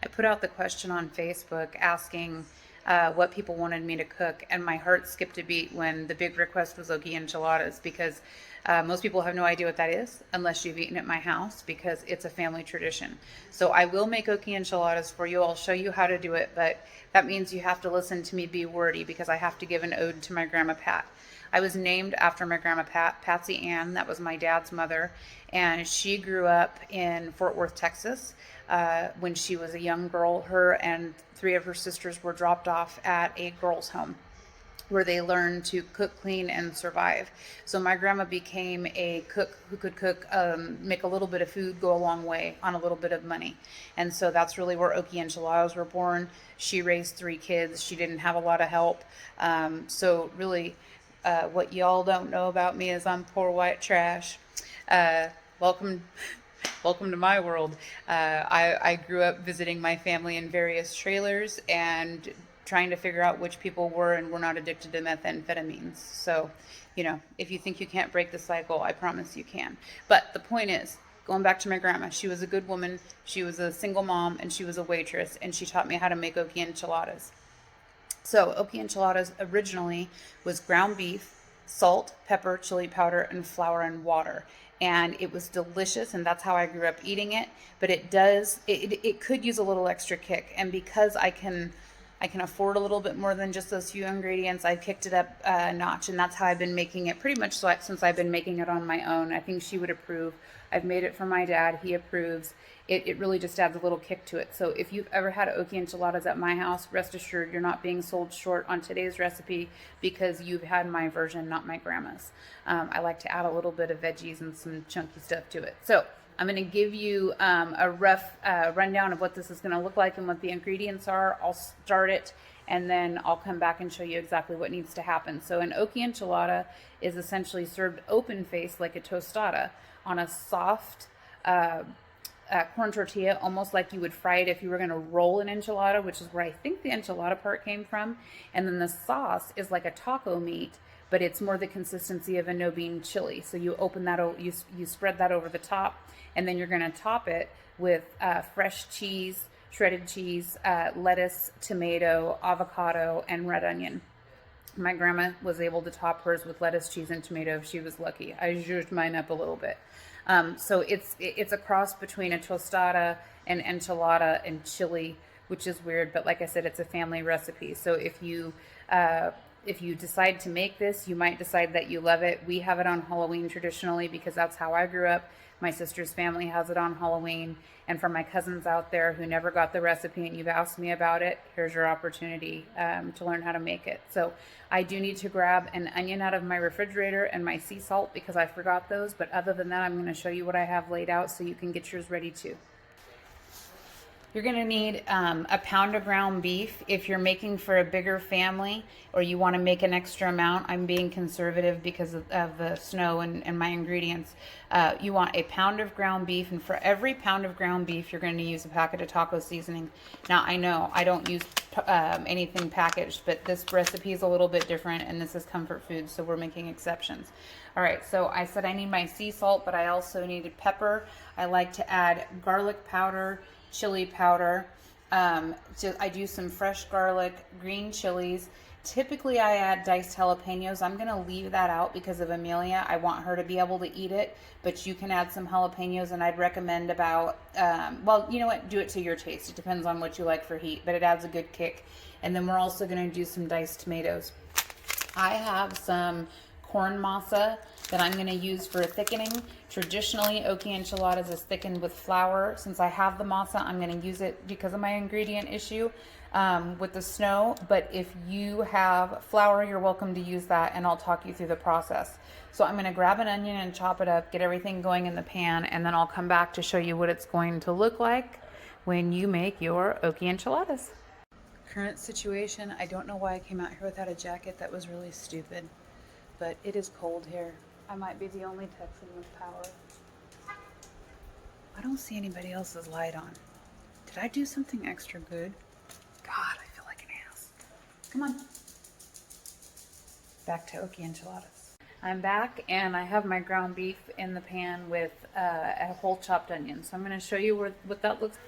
I put out the question on Facebook asking what people wanted me to cook, and my heart skipped a beat when the big request was Okie Enchiladas, because most people have no idea what that is unless you've eaten at my house, because it's a family tradition. So I will make Okie Enchiladas for you. I'll show you how to do it, but that means you have to listen to me be wordy, because I have to give an ode to my Grandma Pat. I was named after my Grandma Pat, Patsy Ann. That was my dad's mother, and she grew up in Fort Worth, Texas. When she was a young girl, her and three of her sisters were dropped off at a girls' home where they learned to cook, clean, and survive. So my grandma became a cook who could cook, make a little bit of food go a long way on a little bit of money. And so that's really where Okie Enchiladas were born. She raised three kids. She didn't have a lot of help. So really, what y'all don't know about me is I'm poor white trash. Welcome. Welcome to my world. I grew up visiting my family in various trailers and trying to figure out which people were and were not addicted to methamphetamines. So, if you think you can't break the cycle, I promise you can. But the point is, going back to my grandma, she was a good woman. She was a single mom, and she was a waitress, and she taught me how to make Okie Enchiladas. So Okie Enchiladas originally was ground beef, salt, pepper, chili powder, and flour and water. And it was delicious, and that's how I grew up eating it. But it could use a little extra kick. And because I can afford a little bit more than just those few ingredients, I kicked it up a notch, and that's how I've been making it pretty much since I've been making it on my own. I think she would approve. I've made it for my dad. He approves. It really just adds a little kick to it. So if you've ever had Okie Enchiladas at my house, rest assured you're not being sold short on today's recipe, because you've had my version, not my grandma's. I like to add a little bit of veggies and some chunky stuff to it. So I'm going to give you a rough rundown of what this is going to look like and what the ingredients are. I'll start it, and then I'll come back and show you exactly what needs to happen. So an Okie Enchilada is essentially served open-faced like a tostada on a soft corn tortilla, almost like you would fry it if you were going to roll an enchilada, which is where I think the enchilada part came from. And then the sauce is like a taco meat, but it's more the consistency of a no bean chili. So you open that, you spread that over the top, and then you're going to top it with fresh cheese, shredded cheese, lettuce, tomato, avocado, and red onion. My grandma was able to top hers with lettuce, cheese, and tomato if she was lucky. I zhuzhed mine up a little bit. So it's a cross between a tostada, an enchilada, and chili, which is weird. But like I said, it's a family recipe. So if you decide to make this, you might decide that you love it. We have it on Halloween traditionally because that's how I grew up. My sister's family has it on Halloween. And for my cousins out there who never got the recipe and you've asked me about it, here's your opportunity to learn how to make it. So I do need to grab an onion out of my refrigerator and my sea salt because I forgot those. But other than that, I'm going to show you what I have laid out so you can get yours ready too. You're going to need a pound of ground beef. If you're making for a bigger family or you want to make an extra amount, I'm being conservative because of the snow and my ingredients. You want a pound of ground beef, and for every pound of ground beef, you're going to use a packet of taco seasoning. Now, I know I don't use anything packaged, but this recipe is a little bit different, and this is comfort food, so we're making exceptions. All right, so I said I need my sea salt, but I also needed pepper. I like to add garlic powder, chili powder. I do some fresh garlic, green chilies. Typically I add diced jalapenos. I'm going to leave that out because of Amelia. I want her to be able to eat it, but you can add some jalapenos, and I'd recommend about, well, you know what, do it to your taste. It depends on what you like for heat, but it adds a good kick. And then we're also going to do some diced tomatoes. I have some corn masa that I'm going to use for thickening. Traditionally, Okie Enchiladas is thickened with flour. Since I have the masa, I'm going to use it because of my ingredient issue with the snow. But if you have flour, you're welcome to use that, and I'll talk you through the process. So I'm going to grab an onion and chop it up, get everything going in the pan, and then I'll come back to show you what it's going to look like when you make your Okie Enchiladas. Current situation, I don't know why I came out here without a jacket. That was really stupid. But it is cold here. I might be the only Texan with power. I don't see anybody else's light on. Did I do something extra good? God, I feel like an ass. Come on. Back to Okie Enchiladas. I'm back, and I have my ground beef in the pan with a whole chopped onion. So I'm going to show you what that looks like.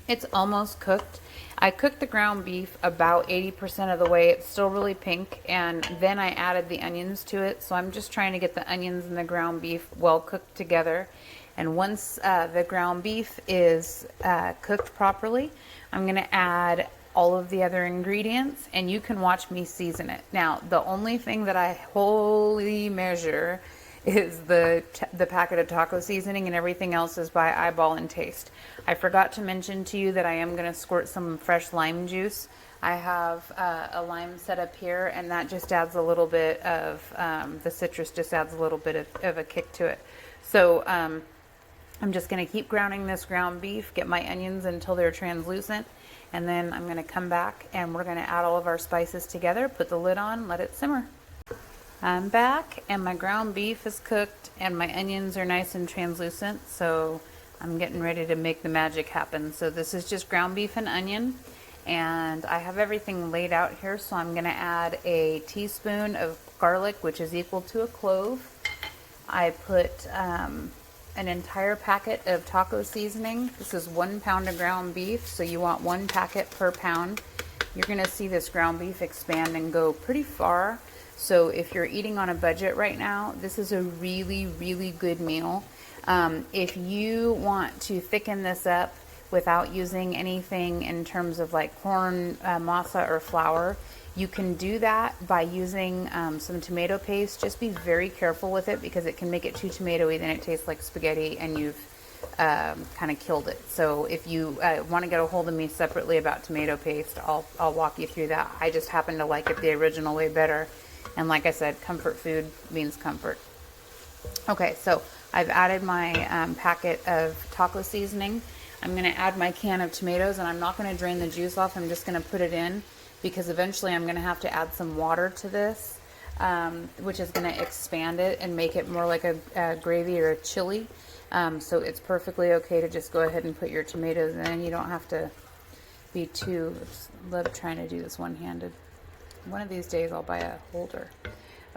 It's almost cooked. I cooked the ground beef about 80% of the way. It's still really pink, and then I added the onions to it. So I'm just trying to get the onions and the ground beef well cooked together. And once the ground beef is cooked properly, I'm going to add all of the other ingredients, and you can watch me season it. Now, the only thing that I wholly measure is the packet of taco seasoning, and everything else is by eyeball and taste. I forgot to mention to you that I am going to squirt some fresh lime juice. I have a lime set up here, and that just adds a little bit of, the citrus just adds a little bit of a kick to it. So I'm just going to keep grounding this ground beef, get my onions until they're translucent, and then I'm going to come back and we're going to add all of our spices together, put the lid on, let it simmer. I'm back, and my ground beef is cooked and my onions are nice and translucent, so I'm getting ready to make the magic happen. So this is just ground beef and onion, and I have everything laid out here. So I'm going to add a teaspoon of garlic, which is equal to a clove. I put an entire packet of taco seasoning. This is 1 pound of ground beef, so you want 1 packet per pound. You're going to see this ground beef expand and go pretty far. So if you're eating on a budget right now, this is a really, really good meal. If you want to thicken this up without using anything in terms of like corn, masa, or flour, you can do that by using some tomato paste. Just be very careful with it because it can make it too tomatoey, then it tastes like spaghetti and you've kind of killed it. So if you want to get a hold of me separately about tomato paste, I'll walk you through that. I just happen to like it the original way better. And like I said, comfort food means comfort. Okay, so I've added my packet of taco seasoning. I'm going to add my can of tomatoes, and I'm not going to drain the juice off. I'm just going to put it in because eventually I'm going to have to add some water to this, which is going to expand it and make it more like a gravy or a chili. So it's perfectly okay to just go ahead and put your tomatoes in. You don't have to be too, love trying to do this one-handed. One of these days I'll buy a holder.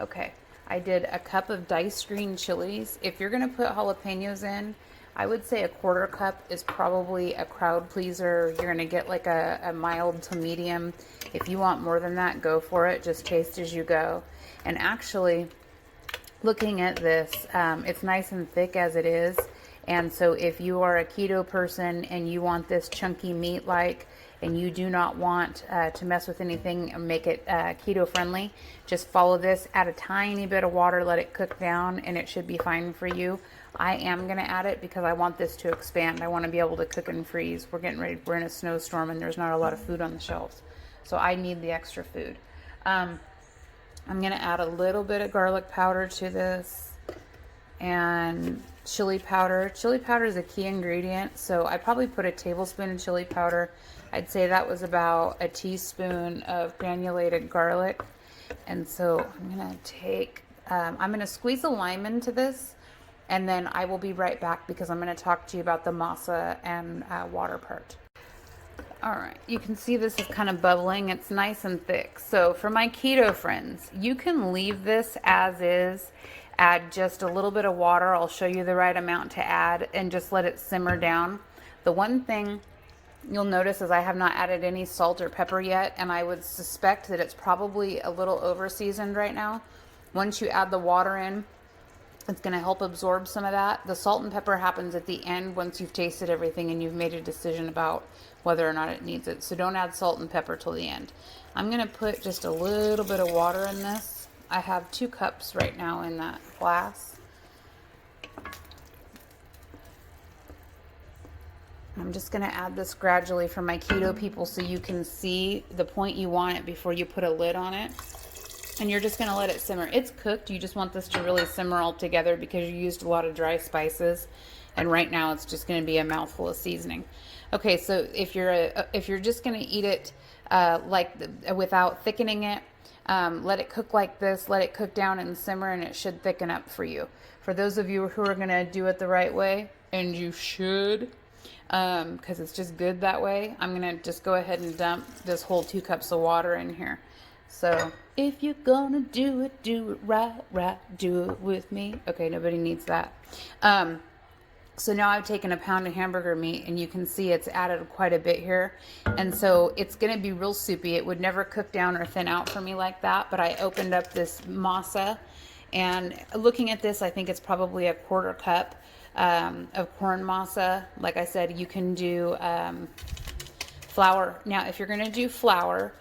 Okay, I did a cup of diced green chilies. If you're going to put jalapenos in, I would say a 1/4 cup is probably a crowd pleaser. You're going to get like a mild to medium. If you want more than that, go for it. Just taste as you go. And actually, looking at this, it's nice and thick as it is. And so if you are a keto person and you want this chunky meat like, and you do not want to mess with anything and make it keto friendly, just follow this, add a tiny bit of water, let it cook down, and it should be fine for you. I am going to add it because I want this to expand. I want to be able to cook and freeze. We're getting ready, we're in a snowstorm and there's not a lot of food on the shelves. So I need the extra food. I'm going to add a little bit of garlic powder to this and chili powder. Chili powder is a key ingredient, so I probably put a tablespoon of chili powder. I'd say that was about a teaspoon of granulated garlic. And so I'm going to take, I'm going to squeeze a lime into this, and then I will be right back because I'm going to talk to you about the masa and water part. All right, you can see this is kind of bubbling. It's nice and thick. So for my keto friends, you can leave this as is, add just a little bit of water. I'll show you the right amount to add and just let it simmer down. The one thing you'll notice is I have not added any salt or pepper yet, and I would suspect that it's probably a little over seasoned right now. Once you add the water in, it's going to help absorb some of that. The salt and pepper happens at the end once you've tasted everything and you've made a decision about whether or not it needs it. So don't add salt and pepper till the end. I'm going to put just a little bit of water in this. I have 2 cups right now in that glass. I'm just going to add this gradually for my keto people so you can see the point you want it before you put a lid on it. And you're just going to let it simmer. It's cooked. You just want this to really simmer all together because you used a lot of dry spices. And right now it's just going to be a mouthful of seasoning. Okay, so if you're just going to eat it without thickening it, let it cook like this. Let it cook down and simmer, and it should thicken up for you. For those of you who are going to do it the right way, and you should, because it's just good that way, I'm going to just go ahead and dump this whole 2 cups of water in here. So if you're gonna do it right, do it with me. Okay, nobody needs that. So now I've taken a pound of hamburger meat, and you can see it's added quite a bit here. And so it's going to be real soupy. It would never cook down or thin out for me like that. But I opened up this masa, and looking at this, I think it's probably a quarter cup of corn masa. Like I said, you can do flour. Now, if you're going to do flour,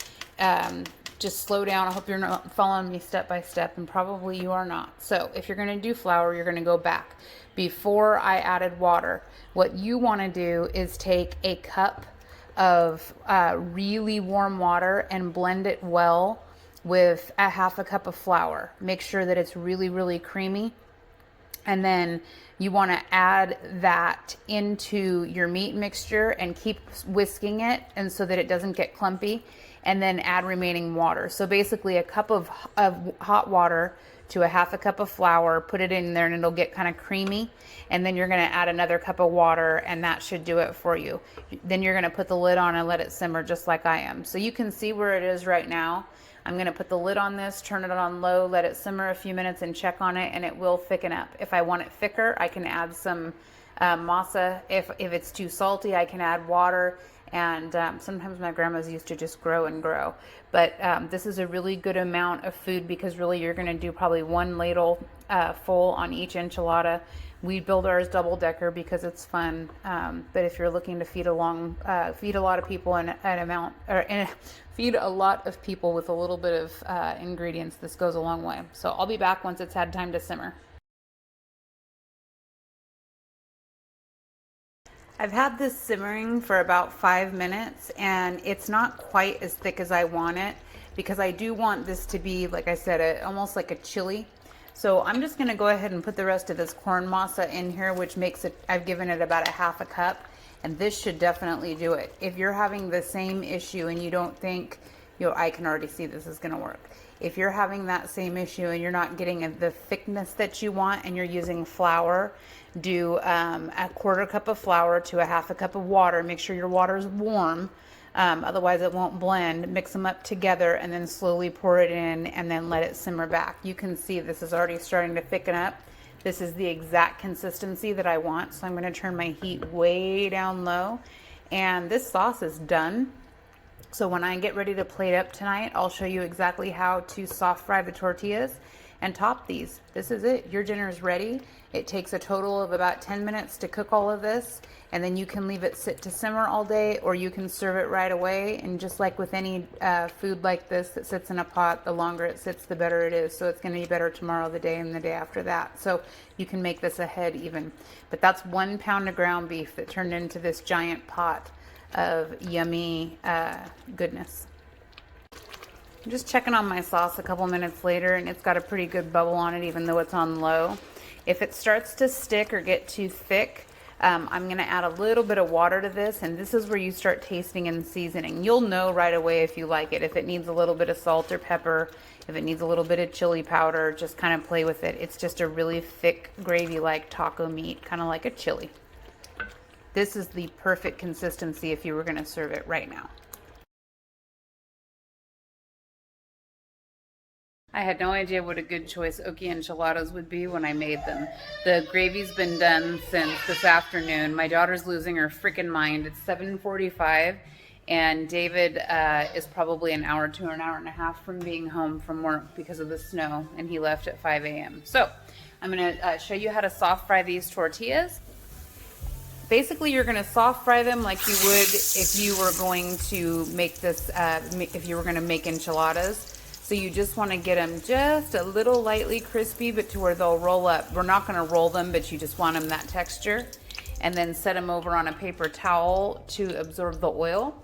just slow down. I hope you're not following me step by step, and probably you are not. So if you're going to do flour, you're going to go back. Before I added water, what you want to do is take a cup of really warm water and blend it well with a half a cup of flour. Make sure that it's really, really creamy. And then you want to add that into your meat mixture and keep whisking it, and so that it doesn't get clumpy, and then add remaining water. So basically a cup of hot water to a half a cup of flour, put it in there, and it'll get kind of creamy. And then you're going to add another cup of water, and that should do it for you. Then you're going to put the lid on and let it simmer just like I am. So you can see where it is right now. I'm going to put the lid on this, turn it on low, let it simmer a few minutes, and check on it, and it will thicken up. If I want it thicker, I can add some masa. If it's too salty, I can add water. And sometimes my grandma's used to just grow and grow. But this is a really good amount of food, because really you're going to do probably one ladle full on each enchilada. We build ours double-decker because it's fun. But if you're looking to feed a lot of people feed a lot of people with a little bit of ingredients, this goes a long way. So I'll be back once it's had time to simmer. I've had this simmering for about 5 minutes, and it's not quite as thick as I want it, because I do want this to be, like I said, almost like a chili. So I'm just going to go ahead and put the rest of this corn masa in here, which makes it, I've given it about a half a cup, and this should definitely do it. If you're having the same issue and you don't think, I can already see this is going to work. If you're having that same issue and you're not getting the thickness that you want, and you're using flour, do a quarter cup of flour to a half a cup of water. Make sure your water is warm, otherwise it won't blend. Mix them up together, and then slowly pour it in, and then let it simmer back. You can see this is already starting to thicken up. This is the exact consistency that I want, so I'm going to turn my heat way down low, and this sauce is done. So when I get ready to plate up tonight, I'll show you exactly how to soft fry the tortillas and top these. This is it. Your dinner is ready. It takes a total of about 10 minutes to cook all of this, and then you can leave it sit to simmer all day, or you can serve it right away. And just like with any food like this that sits in a pot, the longer it sits, the better it is. So it's going to be better tomorrow, the day, and the day after that. So you can make this ahead even. But that's 1 pound of ground beef that turned into this giant pot of yummy goodness. I'm just checking on my sauce a couple minutes later, and it's got a pretty good bubble on it, even though it's on low. If it starts to stick or get too thick, I'm going to add a little bit of water to this, and this is where you start tasting and seasoning. You'll know right away if you like it, if it needs a little bit of salt or pepper, if it needs a little bit of chili powder. Just kind of play with it. It's just a really thick gravy-like taco meat, kind of like a chili. This is the perfect consistency if you were going to serve it right now. I had no idea what a good choice Okie Enchiladas would be when I made them. The gravy's been done since this afternoon. My daughter's losing her freaking mind. It's 7:45, and David is probably an hour to an hour and a half from being home from work because of the snow, and he left at 5 a.m. So I'm going to show you how to soft fry these tortillas. Basically, you're going to soft fry them like you would if you were going to make this, if you were going to make enchiladas. So you just want to get them just a little lightly crispy, but to where they'll roll up. We're not going to roll them, but you just want them that texture. And then set them over on a paper towel to absorb the oil.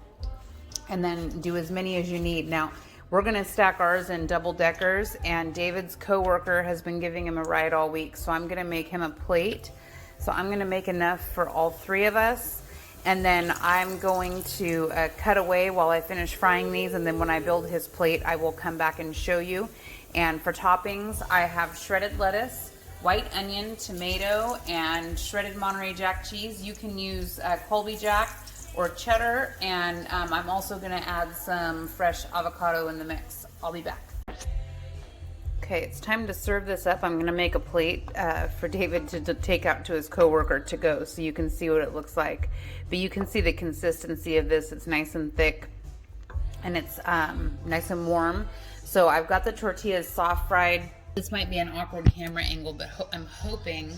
And then do as many as you need. Now, we're going to stack ours in double deckers, and David's coworker has been giving him a ride all week. So I'm going to make him a plate. So I'm going to make enough for all 3 of us. And then I'm going to cut away while I finish frying these, and then when I build his plate, I will come back and show you. And for toppings, I have shredded lettuce, white onion, tomato, and shredded Monterey Jack cheese. You can use Colby Jack or cheddar, and I'm also going to add some fresh avocado in the mix. I'll be back. Okay, it's time to serve this up. I'm gonna make a plate for David to take out to his coworker to go, so you can see what it looks like. But you can see the consistency of this. It's nice and thick, and it's nice and warm. So I've got the tortillas soft fried. This might be an awkward camera angle, but I'm hoping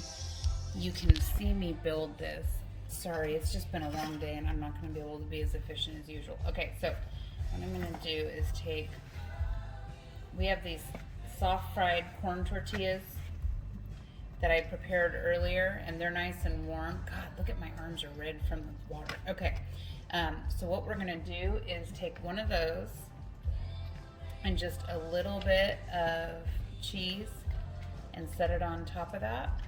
you can see me build this. Sorry, it's just been a long day and I'm not going to be able to be as efficient as usual. Okay, so what I'm going to do is we have these soft fried corn tortillas that I prepared earlier, and they're nice and warm. God, look at my arms are red from the water. Okay, so what we're going to do is take one of those and just a little bit of cheese and set it on top of that.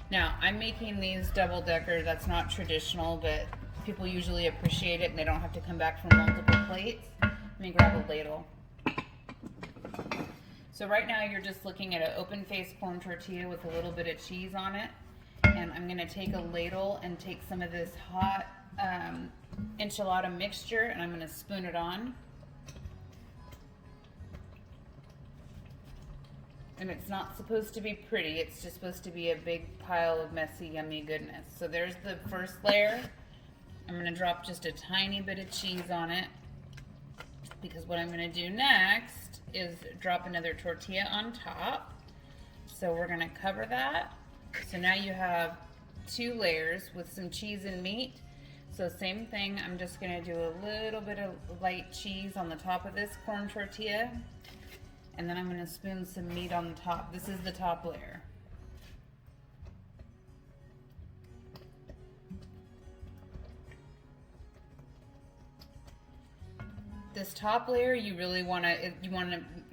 Now, I'm making these double-decker. That's not traditional, but people usually appreciate it and they don't have to come back for multiple plates. Let me grab a ladle. So right now you're just looking at an open-faced corn tortilla with a little bit of cheese on it. And I'm gonna take a ladle and take some of this hot enchilada mixture, and I'm gonna spoon it on. And it's not supposed to be pretty, it's just supposed to be a big pile of messy, yummy goodness. So there's the first layer. I'm gonna drop just a tiny bit of cheese on it, because what I'm gonna do next is drop another tortilla on top. So we're gonna cover that. So now you have 2 layers with some cheese and meat. So same thing, I'm just gonna do a little bit of light cheese on the top of this corn tortilla. And then I'm going to spoon some meat on the top. This is the top layer. This top layer, you really want it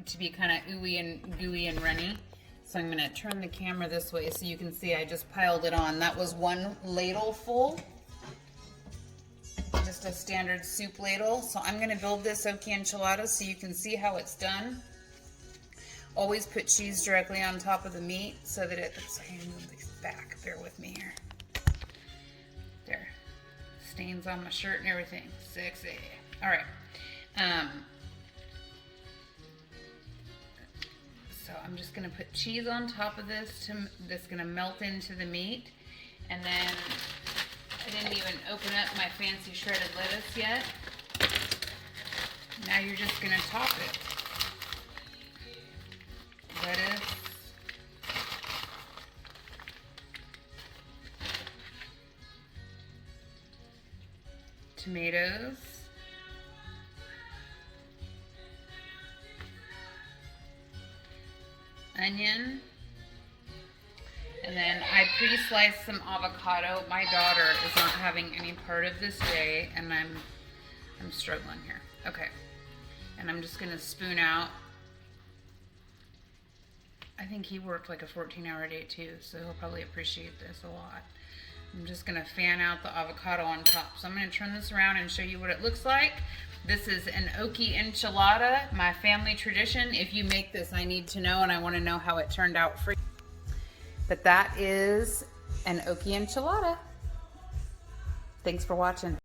to be kind of ooey and gooey and runny. So I'm going to turn the camera this way so you can see I just piled it on. That was 1 ladle full. Just a standard soup ladle. So I'm going to build this Okie Enchiladas so you can see how it's done. Always put cheese directly on top of the meat so that it's, I move this back, bear with me here. There, stains on my shirt and everything, sexy. All right, so I'm just gonna put cheese on top of this that's gonna melt into the meat. And then I didn't even open up my fancy shredded lettuce yet. Now you're just gonna top it. Lettuce, tomatoes, onion, and then I pre-sliced some avocado. My daughter is not having any part of this day, and I'm struggling here. Okay, and I'm just gonna spoon out. I think he worked like a 14-hour day too, so he'll probably appreciate this a lot. I'm just gonna fan out the avocado on top. So I'm gonna turn this around and show you what it looks like. This is an Okie Enchilada, my family tradition. If you make this, I need to know, and I wanna know how it turned out for you. But that is an Okie Enchilada. Thanks for watching.